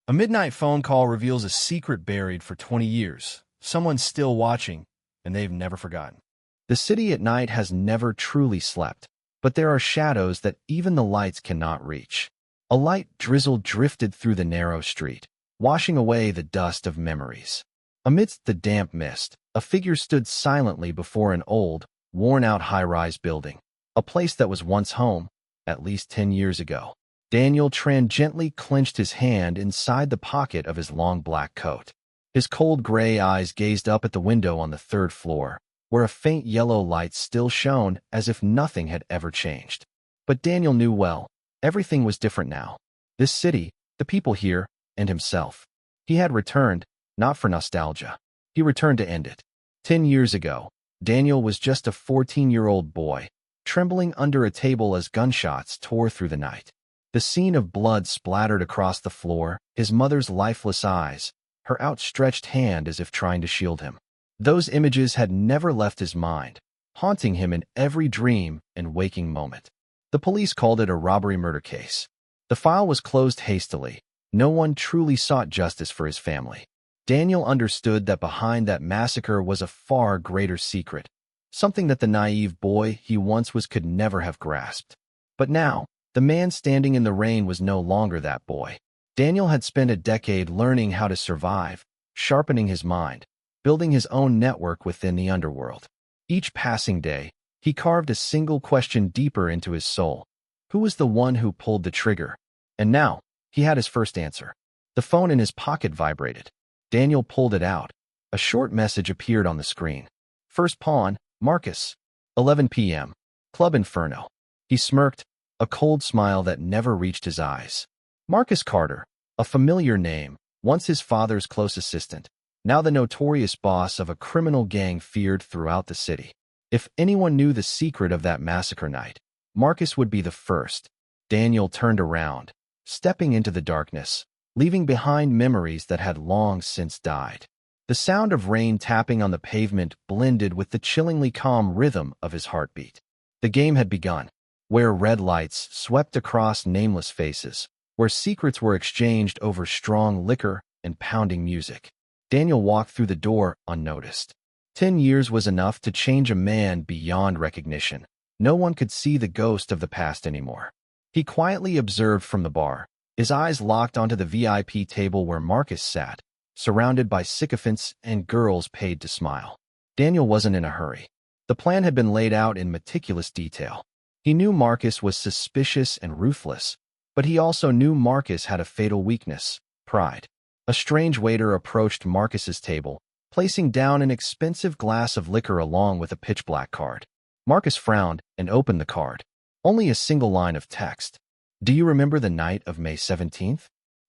A midnight phone call reveals a secret buried for 20 years. Someone's still watching, and they've never forgotten. The city at night has never truly slept, but there are shadows that even the lights cannot reach. A light drizzle drifted through the narrow street, washing away the dust of memories. Amidst the damp mist, a figure stood silently before an old, worn-out high-rise building, a place that was once home, at least 10 years ago. Daniel Tran gently clenched his hand inside the pocket of his long black coat. His cold gray eyes gazed up at the window on the third floor, where a faint yellow light still shone as if nothing had ever changed. But Daniel knew well, everything was different now. This city, the people here, and himself. He had returned, not for nostalgia. He returned to end it. 10 years ago, Daniel was just a 14-year-old boy, trembling under a table as gunshots tore through the night. The scene of blood splattered across the floor, his mother's lifeless eyes, her outstretched hand as if trying to shield him. Those images had never left his mind, haunting him in every dream and waking moment. The police called it a robbery murder case. The file was closed hastily. No one truly sought justice for his family. Daniel understood that behind that massacre was a far greater secret, something that the naive boy he once was could never have grasped. But now, the man standing in the rain was no longer that boy. Daniel had spent a decade learning how to survive, sharpening his mind, building his own network within the underworld. Each passing day, he carved a single question deeper into his soul. Who was the one who pulled the trigger? And now, he had his first answer. The phone in his pocket vibrated. Daniel pulled it out. A short message appeared on the screen. First pawn, Marcus. 11 p.m. Club Inferno. He smirked, a cold smile that never reached his eyes. Marcus Carter, a familiar name, once his father's close assistant, now the notorious boss of a criminal gang feared throughout the city. If anyone knew the secret of that massacre night, Marcus would be the first. Daniel turned around, stepping into the darkness, leaving behind memories that had long since died. The sound of rain tapping on the pavement blended with the chillingly calm rhythm of his heartbeat. The game had begun, where red lights swept across nameless faces, where secrets were exchanged over strong liquor and pounding music. Daniel walked through the door unnoticed. 10 years was enough to change a man beyond recognition. No one could see the ghost of the past anymore. He quietly observed from the bar, his eyes locked onto the VIP table where Marcus sat, surrounded by sycophants and girls paid to smile. Daniel wasn't in a hurry. The plan had been laid out in meticulous detail. He knew Marcus was suspicious and ruthless, but he also knew Marcus had a fatal weakness, pride. A strange waiter approached Marcus's table, placing down an expensive glass of liquor along with a pitch-black card. Marcus frowned and opened the card. Only a single line of text. Do you remember the night of May 17th?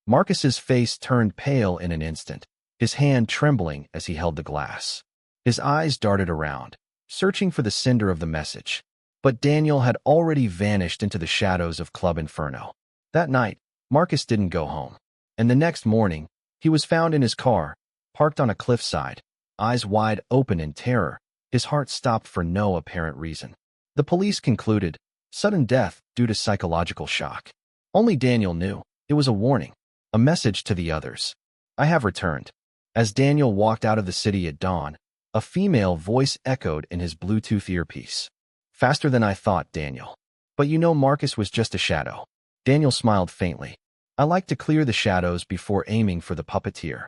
Marcus's face turned pale in an instant, his hand trembling as he held the glass. His eyes darted around, searching for the sender of the message. But Daniel had already vanished into the shadows of Club Inferno. That night, Marcus didn't go home. And the next morning, he was found in his car, parked on a cliffside, eyes wide open in terror. His heart stopped for no apparent reason. The police concluded, sudden death due to psychological shock. Only Daniel knew. It was a warning, a message to the others. I have returned. As Daniel walked out of the city at dawn, a female voice echoed in his Bluetooth earpiece. Faster than I thought, Daniel. But you know Marcus was just a shadow. Daniel smiled faintly. I like to clear the shadows before aiming for the puppeteer.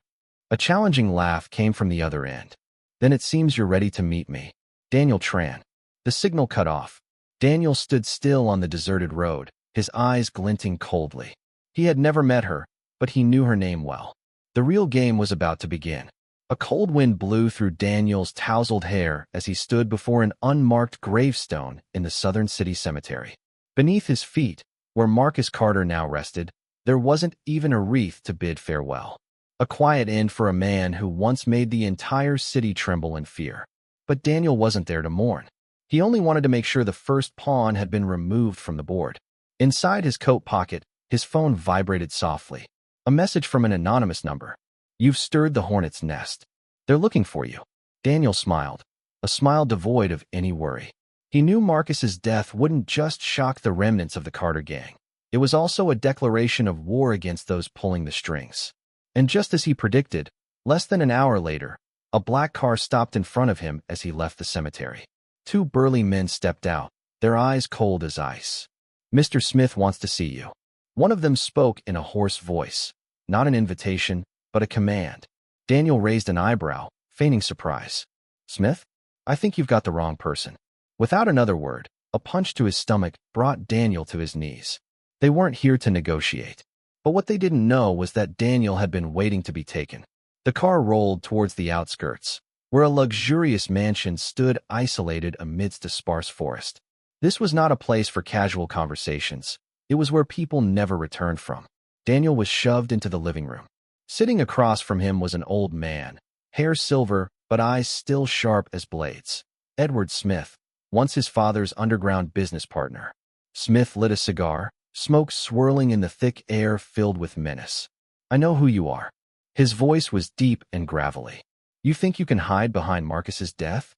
A challenging laugh came from the other end. Then it seems you're ready to meet me. Daniel Tran. The signal cut off. Daniel stood still on the deserted road, his eyes glinting coldly. He had never met her, but he knew her name well. The real game was about to begin. A cold wind blew through Daniel's tousled hair as he stood before an unmarked gravestone in the southern city cemetery. Beneath his feet, where Marcus Carter now rested, there wasn't even a wreath to bid farewell. A quiet end for a man who once made the entire city tremble in fear. But Daniel wasn't there to mourn. He only wanted to make sure the first pawn had been removed from the board. Inside his coat pocket, his phone vibrated softly. A message from an anonymous number. You've stirred the hornet's nest. They're looking for you. Daniel smiled, a smile devoid of any worry. He knew Marcus's death wouldn't just shock the remnants of the Carter gang. It was also a declaration of war against those pulling the strings. And just as he predicted, less than an hour later, a black car stopped in front of him as he left the cemetery. Two burly men stepped out, their eyes cold as ice. "Mr. Smith wants to see you." One of them spoke in a hoarse voice, not an invitation, but a command. Daniel raised an eyebrow, feigning surprise. "Smith? I think you've got the wrong person." Without another word, a punch to his stomach brought Daniel to his knees. They weren't here to negotiate. But what they didn't know was that Daniel had been waiting to be taken. The car rolled towards the outskirts, where a luxurious mansion stood isolated amidst a sparse forest. This was not a place for casual conversations. It was where people never returned from. Daniel was shoved into the living room. Sitting across from him was an old man, hair silver but eyes still sharp as blades. Edward Smith, once his father's underground business partner. Smith lit a cigar, smoke swirling in the thick air filled with menace. "I know who you are." His voice was deep and gravelly. "You think you can hide behind Marcus's death?"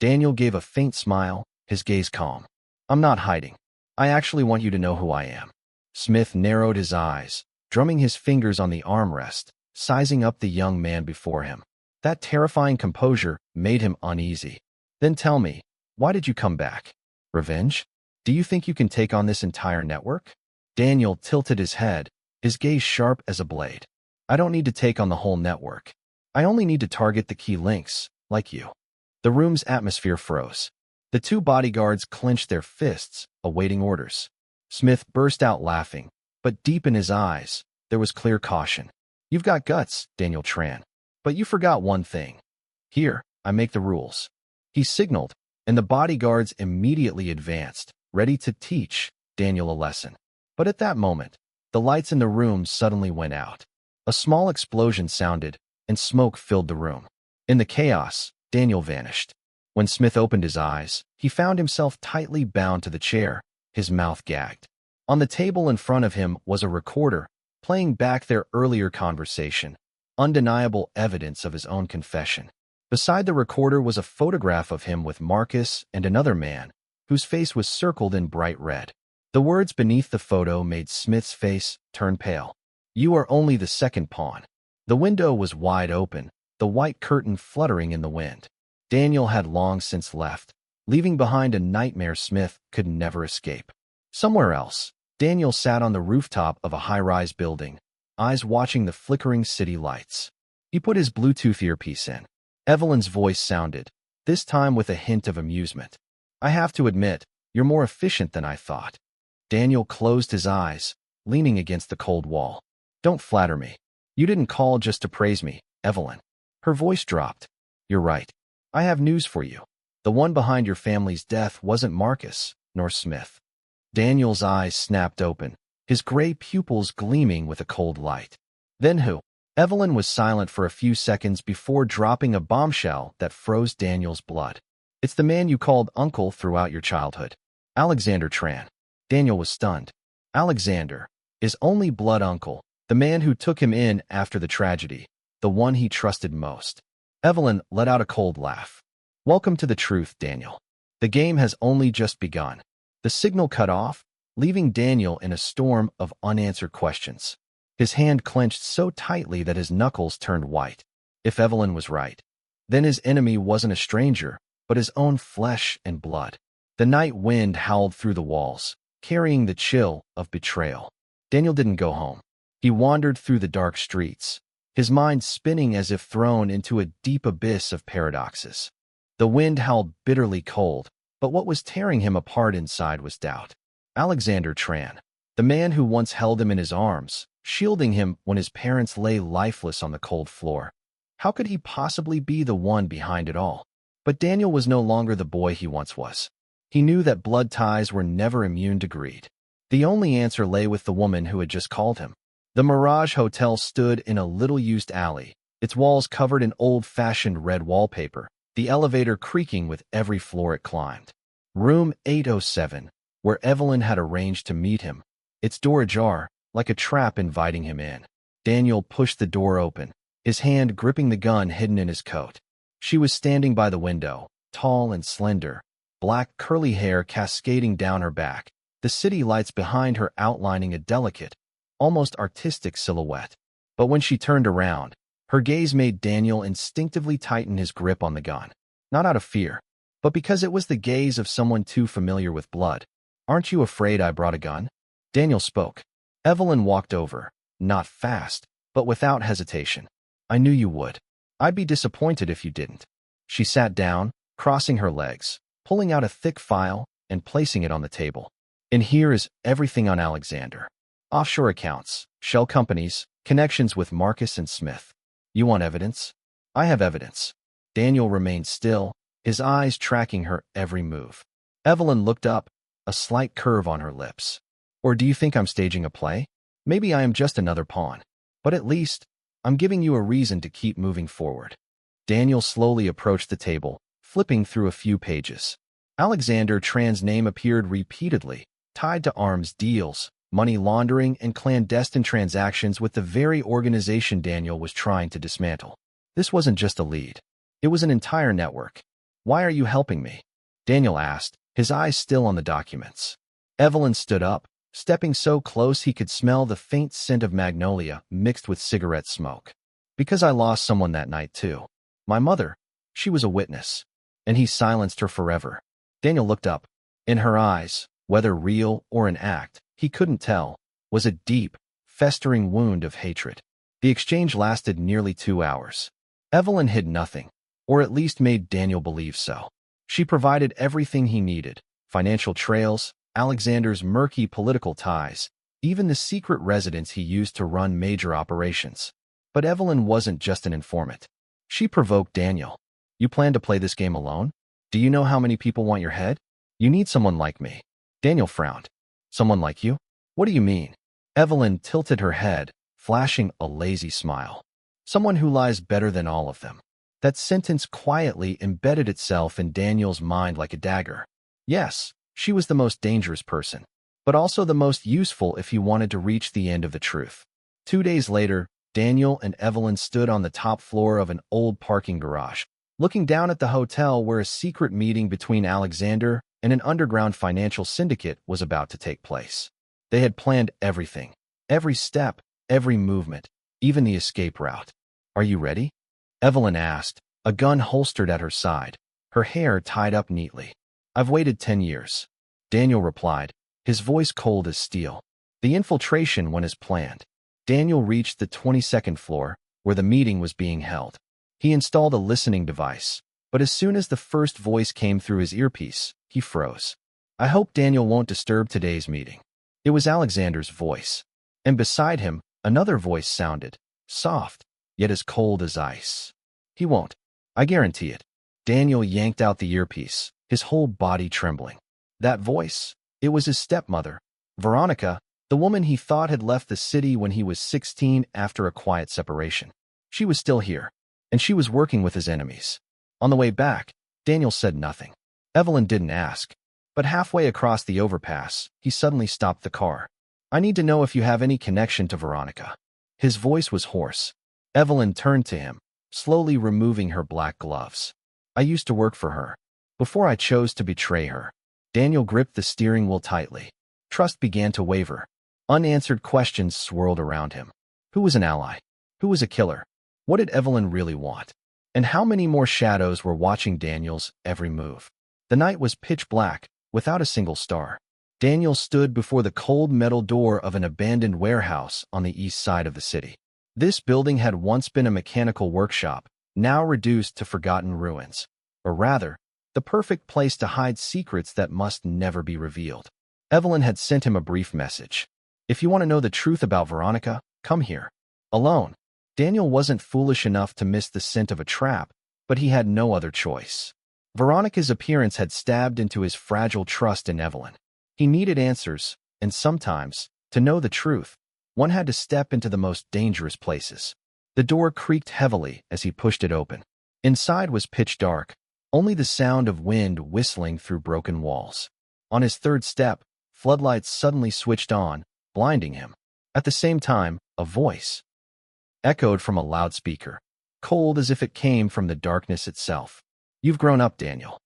Daniel gave a faint smile, his gaze calm. "I'm not hiding. I actually want you to know who I am." Smith narrowed his eyes, drumming his fingers on the armrest, sizing up the young man before him. That terrifying composure made him uneasy. "Then tell me, why did you come back? Revenge? Do you think you can take on this entire network?" Daniel tilted his head, his gaze sharp as a blade. "I don't need to take on the whole network. I only need to target the key links, like you." The room's atmosphere froze. The two bodyguards clenched their fists, awaiting orders. Smith burst out laughing, but deep in his eyes, there was clear caution. "You've got guts, Daniel Tran. But you forgot one thing. Here, I make the rules." He signaled, and the bodyguards immediately advanced, ready to teach Daniel a lesson. But at that moment, the lights in the room suddenly went out. A small explosion sounded, and smoke filled the room. In the chaos, Daniel vanished. When Smith opened his eyes, he found himself tightly bound to the chair, his mouth gagged. On the table in front of him was a recorder, playing back their earlier conversation, undeniable evidence of his own confession. Beside the recorder was a photograph of him with Marcus and another man, whose face was circled in bright red. The words beneath the photo made Smith's face turn pale. "You are only the second pawn." The window was wide open, the white curtain fluttering in the wind. Daniel had long since left, leaving behind a nightmare Smith could never escape. Somewhere else, Daniel sat on the rooftop of a high-rise building, eyes watching the flickering city lights. He put his Bluetooth earpiece in. Evelyn's voice sounded, this time with a hint of amusement. "I have to admit, you're more efficient than I thought." Daniel closed his eyes, leaning against the cold wall. "Don't flatter me. You didn't call just to praise me, Evelyn." Her voice dropped. "You're right. I have news for you. The one behind your family's death wasn't Marcus, nor Smith." Daniel's eyes snapped open, his gray pupils gleaming with a cold light. "Then who?" Evelyn was silent for a few seconds before dropping a bombshell that froze Daniel's blood. "It's the man you called uncle throughout your childhood. Alexander Tran." Daniel was stunned. Alexander, his only blood uncle, the man who took him in after the tragedy, the one he trusted most. Evelyn let out a cold laugh. "Welcome to the truth, Daniel. The game has only just begun." The signal cut off, leaving Daniel in a storm of unanswered questions. His hand clenched so tightly that his knuckles turned white. If Evelyn was right, then his enemy wasn't a stranger, but his own flesh and blood. The night wind howled through the walls, carrying the chill of betrayal. Daniel didn't go home. He wandered through the dark streets, his mind spinning as if thrown into a deep abyss of paradoxes. The wind howled bitterly cold, but what was tearing him apart inside was doubt. Alexander Tran, the man who once held him in his arms, shielding him when his parents lay lifeless on the cold floor. How could he possibly be the one behind it all? But Daniel was no longer the boy he once was. He knew that blood ties were never immune to greed. The only answer lay with the woman who had just called him. The Mirage Hotel stood in a little-used alley, its walls covered in old-fashioned red wallpaper, the elevator creaking with every floor it climbed. Room 807, where Evelyn had arranged to meet him, its door ajar, like a trap inviting him in. Daniel pushed the door open, his hand gripping the gun hidden in his coat. She was standing by the window, tall and slender, black curly hair cascading down her back, the city lights behind her outlining a delicate, almost artistic silhouette. But when she turned around, her gaze made Daniel instinctively tighten his grip on the gun. Not out of fear, but because it was the gaze of someone too familiar with blood. "Aren't you afraid I brought a gun?" Daniel spoke. Evelyn walked over, not fast, but without hesitation. "I knew you would. I'd be disappointed if you didn't." She sat down, crossing her legs, pulling out a thick file and placing it on the table. "In here is everything on Alexander. Offshore accounts, shell companies, connections with Marcus and Smith. You want evidence? I have evidence." Daniel remained still, his eyes tracking her every move. Evelyn looked up, a slight curve on her lips. "Or do you think I'm staging a play? Maybe I am just another pawn. But at least, I'm giving you a reason to keep moving forward." Daniel slowly approached the table, flipping through a few pages. Alexander Tran's name appeared repeatedly, tied to arms deals, money laundering, and clandestine transactions with the very organization Daniel was trying to dismantle. This wasn't just a lead. It was an entire network. "Why are you helping me?" Daniel asked, his eyes still on the documents. Evelyn stood up, stepping so close he could smell the faint scent of magnolia mixed with cigarette smoke. "Because I lost someone that night, too. My mother. She was a witness." And he silenced her forever. Daniel looked up. In her eyes, whether real or an act, he couldn't tell, was a deep, festering wound of hatred. The exchange lasted nearly 2 hours. Evelyn hid nothing, or at least made Daniel believe so. She provided everything he needed: financial trails, Alexander's murky political ties, even the secret residence he used to run major operations. But Evelyn wasn't just an informant. She provoked Daniel. "You plan to play this game alone? Do you know how many people want your head? You need someone like me." Daniel frowned. "Someone like you? What do you mean?" Evelyn tilted her head, flashing a lazy smile. "Someone who lies better than all of them." That sentence quietly embedded itself in Daniel's mind like a dagger. Yes, she was the most dangerous person, but also the most useful if he wanted to reach the end of the truth. 2 days later, Daniel and Evelyn stood on the top floor of an old parking garage, looking down at the hotel where a secret meeting between Alexander and an underground financial syndicate was about to take place. They had planned everything, every step, every movement, even the escape route. "Are you ready?" Evelyn asked, a gun holstered at her side, her hair tied up neatly. "I've waited 10 years. Daniel replied, his voice cold as steel. The infiltration went as planned. Daniel reached the 22nd floor, where the meeting was being held. He installed a listening device, but as soon as the first voice came through his earpiece, he froze. "I hope Daniel won't disturb today's meeting." It was Alexander's voice. And beside him, another voice sounded, soft, yet as cold as ice. "He won't. I guarantee it." Daniel yanked out the earpiece, his whole body trembling. That voice, it was his stepmother, Veronica, the woman he thought had left the city when he was 16 after a quiet separation. She was still here, and she was working with his enemies. On the way back, Daniel said nothing. Evelyn didn't ask, but halfway across the overpass, he suddenly stopped the car. "I need to know if you have any connection to Veronica." His voice was hoarse. Evelyn turned to him, slowly removing her black gloves. "I used to work for her, before I chose to betray her." Daniel gripped the steering wheel tightly. Trust began to waver. Unanswered questions swirled around him. Who was an ally? Who was a killer? What did Evelyn really want? And how many more shadows were watching Daniel's every move? The night was pitch black, without a single star. Daniel stood before the cold metal door of an abandoned warehouse on the east side of the city. This building had once been a mechanical workshop, now reduced to forgotten ruins. Or rather, the perfect place to hide secrets that must never be revealed. Evelyn had sent him a brief message. "If you want to know the truth about Veronica, come here." Alone. Daniel wasn't foolish enough to miss the scent of a trap, but he had no other choice. Veronica's appearance had stabbed into his fragile trust in Evelyn. He needed answers, and sometimes, to know the truth, one had to step into the most dangerous places. The door creaked heavily as he pushed it open. Inside was pitch dark, only the sound of wind whistling through broken walls. On his third step, floodlights suddenly switched on, blinding him. At the same time, a voice echoed from a loudspeaker, cold as if it came from the darkness itself. "You've grown up, Daniel."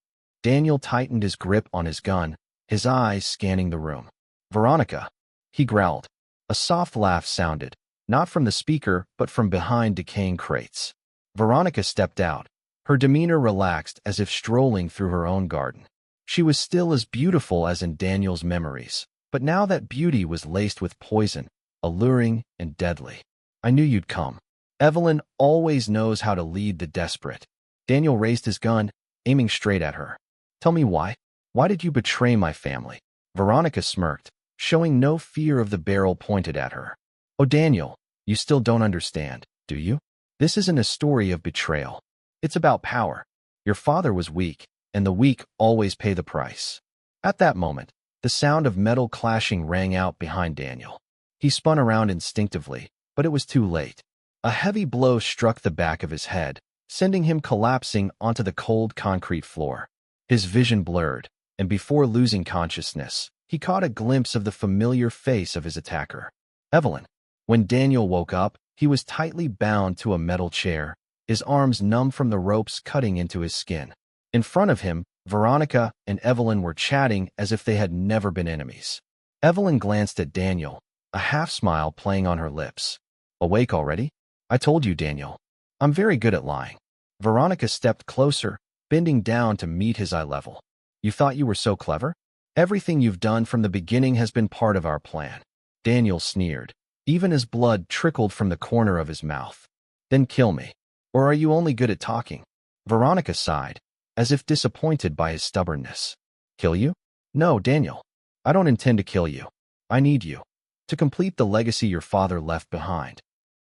Daniel tightened his grip on his gun, his eyes scanning the room. "Veronica," he growled. A soft laugh sounded, not from the speaker, but from behind decaying crates. Veronica stepped out, her demeanor relaxed as if strolling through her own garden. She was still as beautiful as in Daniel's memories, but now that beauty was laced with poison, alluring and deadly. I knew you'd come. Evelyn always knows how to lead the desperate. Daniel raised his gun, aiming straight at her. Tell me why. Why did you betray my family? Veronica smirked, showing no fear of the barrel pointed at her. Oh, Daniel, you still don't understand, do you? This isn't a story of betrayal. It's about power. Your father was weak, and the weak always pay the price. At that moment, the sound of metal clashing rang out behind Daniel. He spun around instinctively, but it was too late. A heavy blow struck the back of his head, sending him collapsing onto the cold concrete floor. His vision blurred, and before losing consciousness, he caught a glimpse of the familiar face of his attacker, Evelyn. When Daniel woke up, he was tightly bound to a metal chair, his arms numb from the ropes cutting into his skin. In front of him, Veronica and Evelyn were chatting as if they had never been enemies. Evelyn glanced at Daniel, a half-smile playing on her lips. Awake already? I told you, Daniel. I'm very good at lying. Veronica stepped closer, bending down to meet his eye level. You thought you were so clever? Everything you've done from the beginning has been part of our plan. Daniel sneered, even as blood trickled from the corner of his mouth. Then kill me. Or are you only good at talking? Veronica sighed, as if disappointed by his stubbornness. Kill you? No, Daniel. I don't intend to kill you. I need you. To complete the legacy your father left behind.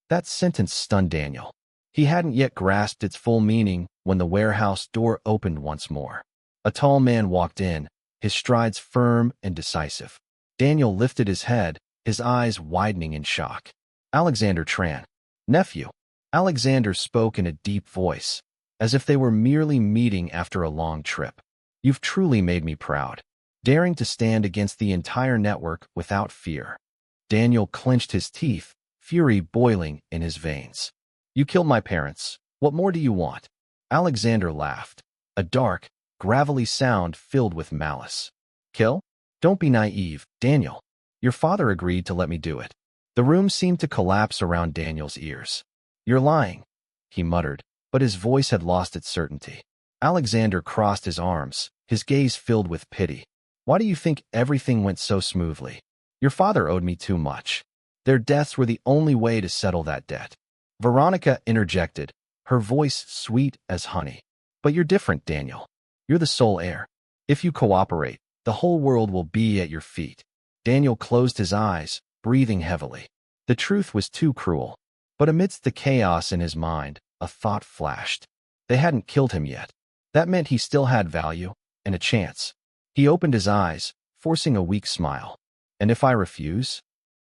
That sentence stunned Daniel. He hadn't yet grasped its full meaning when the warehouse door opened once more. A tall man walked in, his strides firm and decisive. Daniel lifted his head, his eyes widening in shock. Alexander Tran. Nephew. Alexander spoke in a deep voice, as if they were merely meeting after a long trip. You've truly made me proud. Daring to stand against the entire network without fear. Daniel clenched his teeth, fury boiling in his veins. You killed my parents. What more do you want? Alexander laughed, a dark, gravelly sound filled with malice. Kill? Don't be naive, Daniel. Your father agreed to let me do it. The room seemed to collapse around Daniel's ears. You're lying, he muttered, but his voice had lost its certainty. Alexander crossed his arms, his gaze filled with pity. Why do you think everything went so smoothly? Your father owed me too much. Their deaths were the only way to settle that debt. Veronica interjected, her voice sweet as honey. But you're different, Daniel. You're the sole heir. If you cooperate, the whole world will be at your feet. Daniel closed his eyes, breathing heavily. The truth was too cruel. But amidst the chaos in his mind, a thought flashed. They hadn't killed him yet. That meant he still had value, and a chance. He opened his eyes, forcing a weak smile. And if I refuse?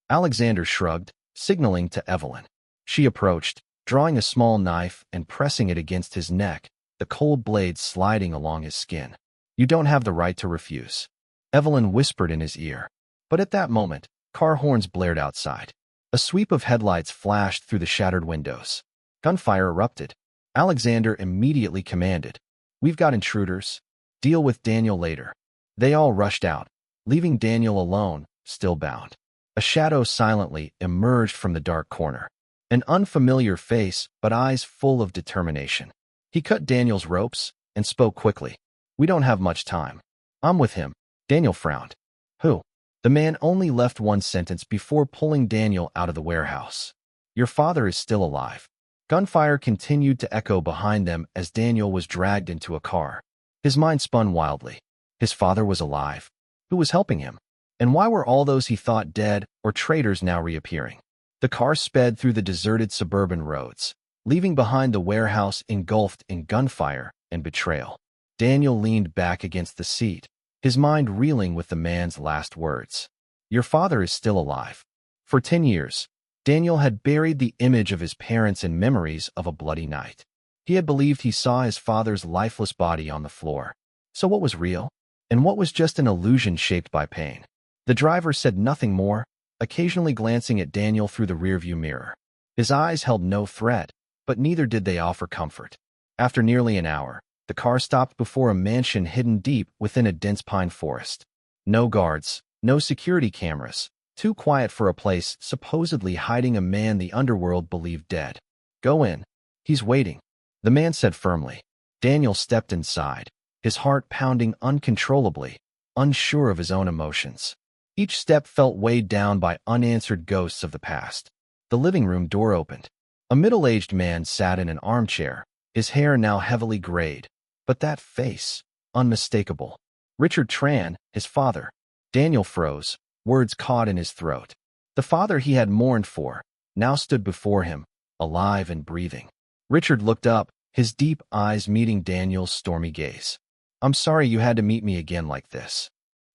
Alexander shrugged, signaling to Evelyn. She approached, drawing a small knife and pressing it against his neck, the cold blade sliding along his skin. You don't have the right to refuse. Evelyn whispered in his ear. But at that moment, car horns blared outside. A sweep of headlights flashed through the shattered windows. Gunfire erupted. Alexander immediately commanded. We've got intruders. Deal with Daniel later. They all rushed out, leaving Daniel alone, still bound. A shadow silently emerged from the dark corner. An unfamiliar face, but eyes full of determination. He cut Daniel's ropes and spoke quickly. We don't have much time. I'm with him. Daniel frowned. Who? The man only left one sentence before pulling Daniel out of the warehouse. Your father is still alive. Gunfire continued to echo behind them as Daniel was dragged into a car. His mind spun wildly. His father was alive. Who was helping him? And why were all those he thought dead or traitors now reappearing? The car sped through the deserted suburban roads, leaving behind the warehouse engulfed in gunfire and betrayal. Daniel leaned back against the seat, his mind reeling with the man's last words. Your father is still alive. For 10 years, Daniel had buried the image of his parents in memories of a bloody night. He had believed he saw his father's lifeless body on the floor. So what was real? And what was just an illusion shaped by pain? The driver said nothing more, occasionally glancing at Daniel through the rearview mirror. His eyes held no threat, but neither did they offer comfort. After nearly an hour, the car stopped before a mansion hidden deep within a dense pine forest. No guards, no security cameras, too quiet for a place supposedly hiding a man the underworld believed dead. Go in. He's waiting, the man said firmly. Daniel stepped inside, his heart pounding uncontrollably, unsure of his own emotions. Each step felt weighed down by unanswered ghosts of the past. The living room door opened. A middle-aged man sat in an armchair, his hair now heavily grayed. But that face, unmistakable. Richard Tran, his father. Daniel froze, words caught in his throat. The father he had mourned for, now stood before him, alive and breathing. Richard looked up, his deep eyes meeting Daniel's stormy gaze. I'm sorry you had to meet me again like this.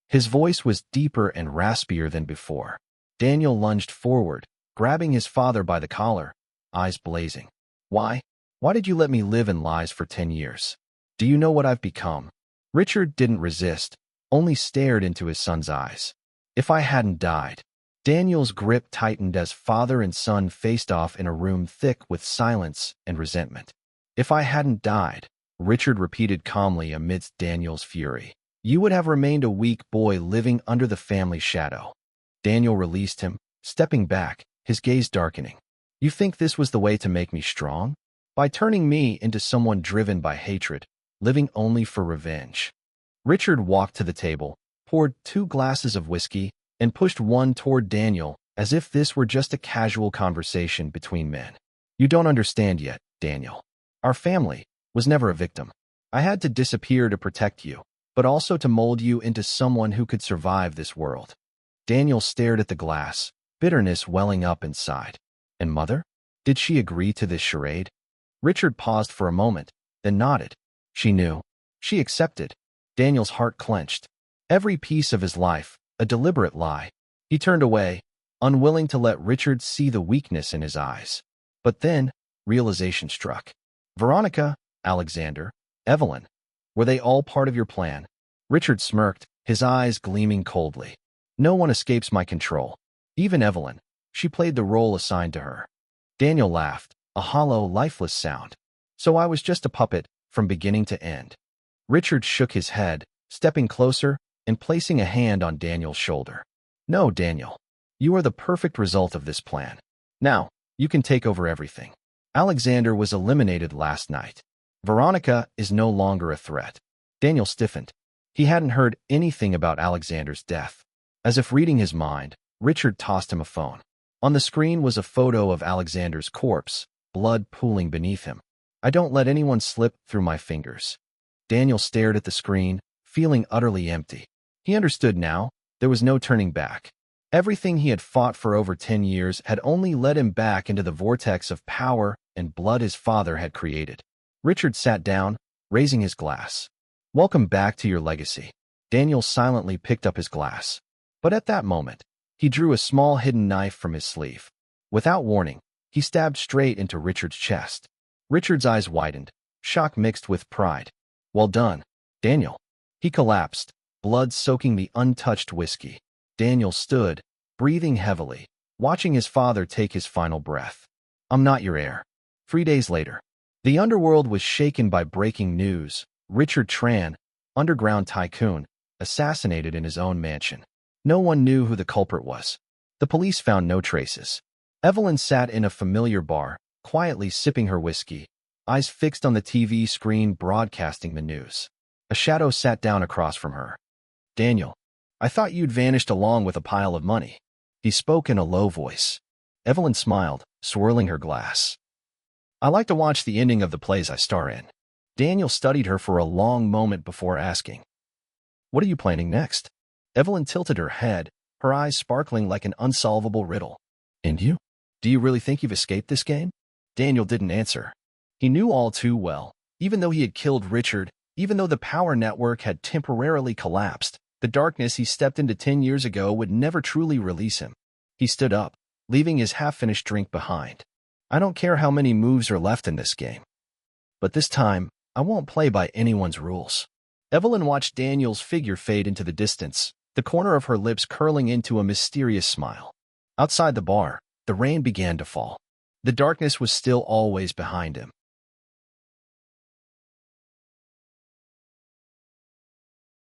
His voice was deeper and raspier than before. Daniel lunged forward, grabbing his father by the collar, eyes blazing. Why? Why did you let me live in lies for 10 years? Do you know what I've become? Richard didn't resist, only stared into his son's eyes. If I hadn't died. Daniel's grip tightened as father and son faced off in a room thick with silence and resentment. If I hadn't died, Richard repeated calmly amidst Daniel's fury, you would have remained a weak boy living under the family shadow. Daniel released him, stepping back, his gaze darkening. You think this was the way to make me strong? By turning me into someone driven by hatred, living only for revenge. Richard walked to the table, poured 2 glasses of whiskey, and pushed one toward Daniel as if this were just a casual conversation between men. You don't understand yet, Daniel. Our family was never a victim. I had to disappear to protect you, but also to mold you into someone who could survive this world. Daniel stared at the glass, bitterness welling up inside. And mother? Did she agree to this charade? Richard paused for a moment, then nodded. She knew. She accepted. Daniel's heart clenched. Every piece of his life, a deliberate lie. He turned away, unwilling to let Richard see the weakness in his eyes. But then, realization struck. Veronica, Alexander, Evelyn, were they all part of your plan? Richard smirked, his eyes gleaming coldly. No one escapes my control. Even Evelyn. She played the role assigned to her. Daniel laughed, a hollow, lifeless sound. So I was just a puppet, from beginning to end. Richard shook his head, stepping closer and placing a hand on Daniel's shoulder. No, Daniel. You are the perfect result of this plan. Now, you can take over everything. Alexander was eliminated last night. Veronica is no longer a threat. Daniel stiffened. He hadn't heard anything about Alexander's death. As if reading his mind, Richard tossed him a phone. On the screen was a photo of Alexander's corpse, blood pooling beneath him. I don't let anyone slip through my fingers. Daniel stared at the screen, feeling utterly empty. He understood now, there was no turning back. Everything he had fought for over 10 years had only led him back into the vortex of power and blood his father had created. Richard sat down, raising his glass. Welcome back to your legacy. Daniel silently picked up his glass. But at that moment, he drew a small hidden knife from his sleeve. Without warning, he stabbed straight into Richard's chest. Richard's eyes widened, shock mixed with pride. Well done, Daniel. He collapsed, blood soaking the untouched whiskey. Daniel stood, breathing heavily, watching his father take his final breath. I'm not your heir. 3 days later, the underworld was shaken by breaking news. Richard Tran, underground tycoon, assassinated in his own mansion. No one knew who the culprit was. The police found no traces. Evelyn sat in a familiar bar, quietly sipping her whiskey, eyes fixed on the TV screen broadcasting the news. A shadow sat down across from her. Daniel, I thought you'd vanished along with a pile of money. He spoke in a low voice. Evelyn smiled, swirling her glass. I like to watch the ending of the plays I star in. Daniel studied her for a long moment before asking, what are you planning next? Evelyn tilted her head, her eyes sparkling like an unsolvable riddle. And you? Do you really think you've escaped this game? Daniel didn't answer. He knew all too well, even though he had killed Richard, even though the power network had temporarily collapsed, the darkness he stepped into 10 years ago would never truly release him. He stood up, leaving his half-finished drink behind. I don't care how many moves are left in this game. But this time, I won't play by anyone's rules. Evelyn watched Daniel's figure fade into the distance, the corner of her lips curling into a mysterious smile. Outside the bar, the rain began to fall. The darkness was still always behind him,